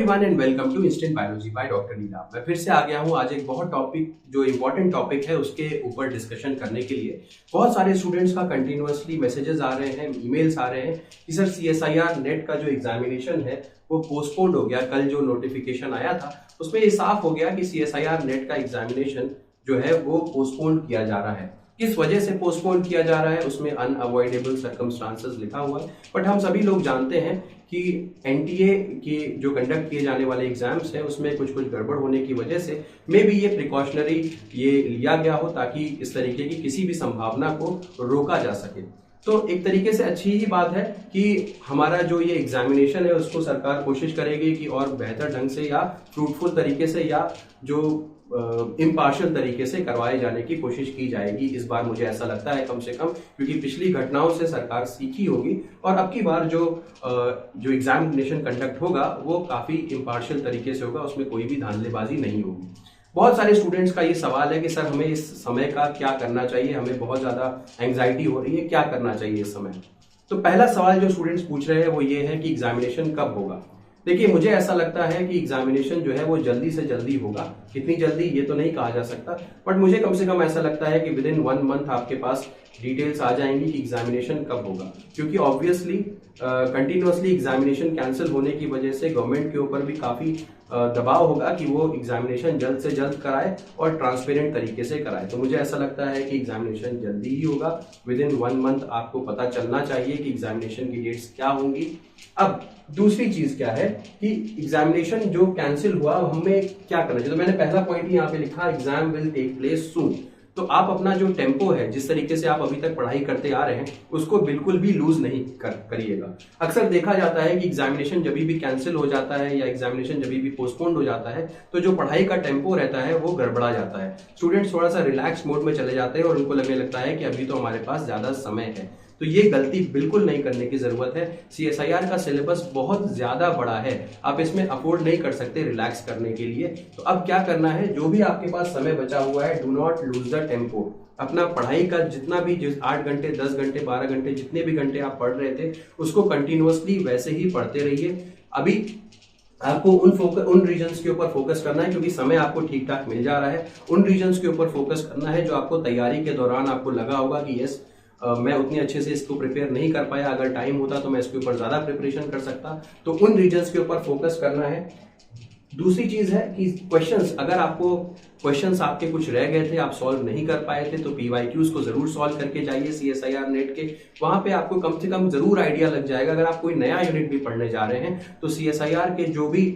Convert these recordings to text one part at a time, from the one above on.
Everyone and welcome to instant biology by doctor Neela. मैं फिर से आ गया हूं आज एक बहुत जो इम्पोर्टेंट टॉपिक है उसके ऊपर डिस्कशन करने के लिए। बहुत सारे स्टूडेंट्स का कंटिन्यूअसली मैसेजेस आ रहे हैं, ईमेल्स आ रहे हैं कि सर CSIR नेट का जो एग्जामिनेशन है वो पोस्टपोन्ड हो गया। कल जो नोटिफिकेशन आया था उसमें ये साफ हो गया कि CSIR नेट का एग्जामिनेशन जो है वो पोस्टपोन्ड किया जा रहा है। किस वजह से पोस्टपोन किया जा रहा है उसमें अनअवॉइडेबल सर्कमस्टांसेस लिखा हुआ है, बट हम सभी लोग जानते हैं कि NTA के जो कंडक्ट किए जाने वाले एग्जाम्स हैं उसमें कुछ गड़बड़ होने की वजह से मे बी ये प्रिकॉशनरी ये लिया गया हो ताकि इस तरीके की किसी भी संभावना को रोका जा सके। तो एक तरीके से अच्छी ही बात है कि हमारा जो ये एग्जामिनेशन है उसको सरकार कोशिश करेगी कि और बेहतर ढंग से या फ्रूटफुल तरीके से या जो इम्पार्शियल तरीके से करवाए जाने की कोशिश की जाएगी। इस बार मुझे ऐसा लगता है कम से कम, क्योंकि पिछली घटनाओं से सरकार सीखी होगी और अब की बार जो एग्जामिनेशन कंडक्ट होगा वो काफी इम्पार्शियल तरीके से होगा, उसमें कोई भी धांधलेबाजी नहीं होगी। बहुत सारे स्टूडेंट्स का ये सवाल है कि सर हमें इस समय का क्या करना चाहिए, हमें बहुत ज्यादा एंग्जाइटी हो रही है, क्या करना चाहिए इस समय। तो पहला सवाल जो स्टूडेंट्स पूछ रहे हैं वो ये है कि एग्जामिनेशन कब होगा। देखिए, मुझे ऐसा लगता है कि एग्जामिनेशन जो है वो जल्दी से जल्दी होगा। कितनी जल्दी ये तो नहीं कहा जा सकता, बट मुझे कम से कम ऐसा लगता है कि विद इन 1 मंथ आपके पास डिटेल्स आ जाएंगी कि एग्जामिनेशन कब होगा। क्योंकि ऑब्वियसली कंटिन्यूअसली एग्जामिनेशन कैंसिल होने की वजह से गवर्नमेंट के ऊपर भी काफी दबाव होगा कि वो एग्जामिनेशन जल्द से जल्द कराए और ट्रांसपेरेंट तरीके से कराए। तो मुझे ऐसा लगता है कि एग्जामिनेशन जल्दी ही होगा। विद इन 1 मंथ आपको पता चलना चाहिए कि एग्जामिनेशन की डेट्स क्या होंगी। अब दूसरी चीज क्या है कि एग्जामिनेशन जो कैंसिल हुआ हमें क्या करना चाहिए। तो मैंने पहला पॉइंट यहाँ पे लिखा, एग्जाम विल टेक प्लेस सून। तो आप अपना जो टेम्पो है, जिस तरीके से आप अभी तक पढ़ाई करते आ रहे हैं, उसको बिल्कुल भी लूज नहीं करिएगा। अक्सर देखा जाता है कि एग्जामिनेशन जब भी कैंसिल हो जाता है या एग्जामिनेशन जब भी पोस्टपोन्ड हो जाता है तो जो पढ़ाई का टेम्पो रहता है वो गड़बड़ा जाता है। स्टूडेंट्स थोड़ा सा रिलैक्स मोड में चले जाते हैं और उनको लगने लगता है कि अभी तो हमारे पास ज्यादा समय है। तो ये गलती बिल्कुल नहीं करने की जरूरत है। CSIR का सिलेबस बहुत ज्यादा बड़ा है, आप इसमें अफोर्ड नहीं कर सकते रिलैक्स करने के लिए। तो अब क्या करना है, जो भी आपके पास समय बचा हुआ है, do not lose the tempo. अपना पढ़ाई का जितना भी 8 घंटे 10 घंटे 12 घंटे जितने भी घंटे आप पढ़ रहे थे उसको कंटिन्यूअसली वैसे ही पढ़ते रहिए। अभी आपको उन रीजन्स के ऊपर फोकस करना है क्योंकि समय आपको ठीक ठाक मिल जा रहा है। उन रीजन्स के ऊपर फोकस करना है जो आपको तैयारी के दौरान आपको लगा होगा कि यस मैं उतनी अच्छे से इसको प्रिपेयर नहीं कर पाया, अगर टाइम होता तो मैं इसके ऊपर ज्यादा प्रिपरेशन कर सकता। तो उन रीजन्स के ऊपर फोकस करना है। दूसरी चीज है कि क्वेश्चंस, अगर आपको क्वेश्चंस आपके कुछ रह गए थे, आप सॉल्व नहीं कर पाए थे, तो PYQs को जरूर सॉल्व करके जाइए CSIR नेट के। वहां पे आपको कम से कम जरूर आइडिया लग जाएगा। अगर आप कोई नया यूनिट भी पढ़ने जा रहे हैं तो CSIR के जो भी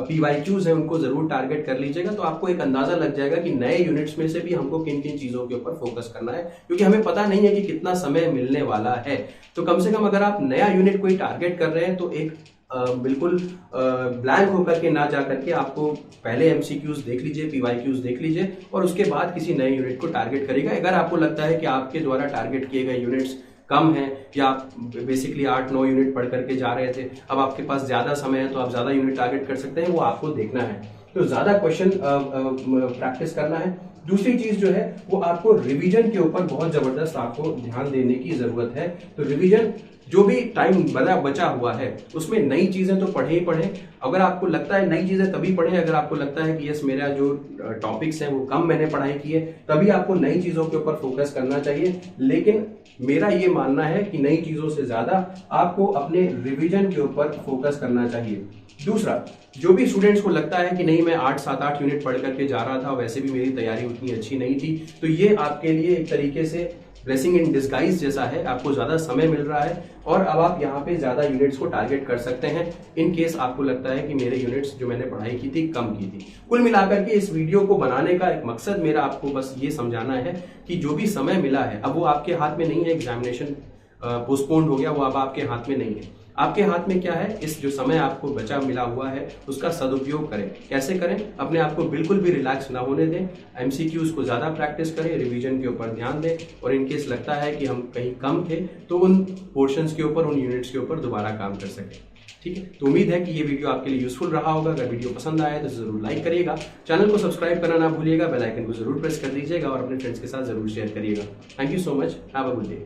PYQs हैं उनको जरूर टारगेट कर लीजिएगा। तो आपको एक अंदाजा लग जाएगा कि नए यूनिट्स में से भी हमको किन किन चीजों के ऊपर फोकस करना है, क्योंकि हमें पता नहीं है कि कितना समय मिलने वाला है। तो कम से कम अगर आप नया यूनिट कोई टारगेट कर रहे हैं तो एक बिल्कुल ब्लैंक होकर के ना जा करके आपको पहले MCQs देख लीजिए, PYQs देख लीजिए और उसके बाद किसी नए यूनिट को टारगेट करेगा। अगर आपको लगता है कि आपके द्वारा टारगेट किए गए यूनिट्स कम है या आप बेसिकली 8-9 यूनिट पढ़ करके जा रहे थे, अब आपके पास ज्यादा समय है तो आप ज्यादा यूनिट टारगेट कर सकते हैं, वो आपको देखना है। तो ज्यादा क्वेश्चन प्रैक्टिस करना है। दूसरी चीज जो है वो आपको रिवीजन के ऊपर बहुत जबरदस्त आपको ध्यान देने की जरूरत है। तो रिवीजन जो भी टाइम बचा हुआ है उसमें नई चीजें तो पढ़े ही पढ़े। अगर आपको लगता है नई चीजें तभी पढ़े, अगर आपको लगता है कि यस मेरा जो टॉपिक्स हैं वो कम मैंने पढ़ाई की है, तभी आपको नई चीजों के ऊपर फोकस करना चाहिए। लेकिन मेरा ये मानना है कि नई चीजों से ज्यादा आपको अपने रिवीजन के ऊपर फोकस करना चाहिए। दूसरा, जो भी स्टूडेंट्स को लगता है कि नहीं मैं 8-7-8 यूनिट पढ़ करके जा रहा था, वैसे भी मेरी तैयारी उतनी अच्छी नहीं थी, तो ये आपके लिए एक तरीके से ब्लेसिंग इन डिस्गाइज जैसा है। आपको ज्यादा समय मिल रहा है और अब आप यहाँ पे ज्यादा यूनिट्स को टारगेट कर सकते हैं इन केस आपको लगता है कि मेरे यूनिट्स जो मैंने पढ़ाई की थी कम की थी। कुल मिलाकर के इस वीडियो को बनाने का एक मकसद मेरा आपको बस ये समझाना है कि जो भी समय मिला है अब वो आपके हाथ में नहीं है। एग्जामिनेशन पोस्टपोन्ड हो गया, वो अब आपके हाथ में नहीं है। आपके हाथ में क्या है, इस जो समय आपको बचा मिला हुआ है उसका सदुपयोग करें। कैसे करें, अपने आप को बिल्कुल भी रिलैक्स ना होने दें, MCQs को ज्यादा प्रैक्टिस करें, रिवीजन के ऊपर ध्यान दें और इनकेस लगता है कि हम कहीं कम थे तो उन पोर्शंस के ऊपर, उन यूनिट्स के ऊपर दोबारा काम कर सकें। ठीक है, तो उम्मीद है कि ये वीडियो आपके लिए यूजफुल रहा होगा। अगर वीडियो पसंद आया तो जरूर लाइक करिएगा, चैनल को सब्सक्राइब करना ना भूलिएगा, बेल आइकन को जरूर प्रेस कर दीजिएगा और अपने फ्रेंड्स के साथ जरूर शेयर करिएगा। Thank you so much, have a good day.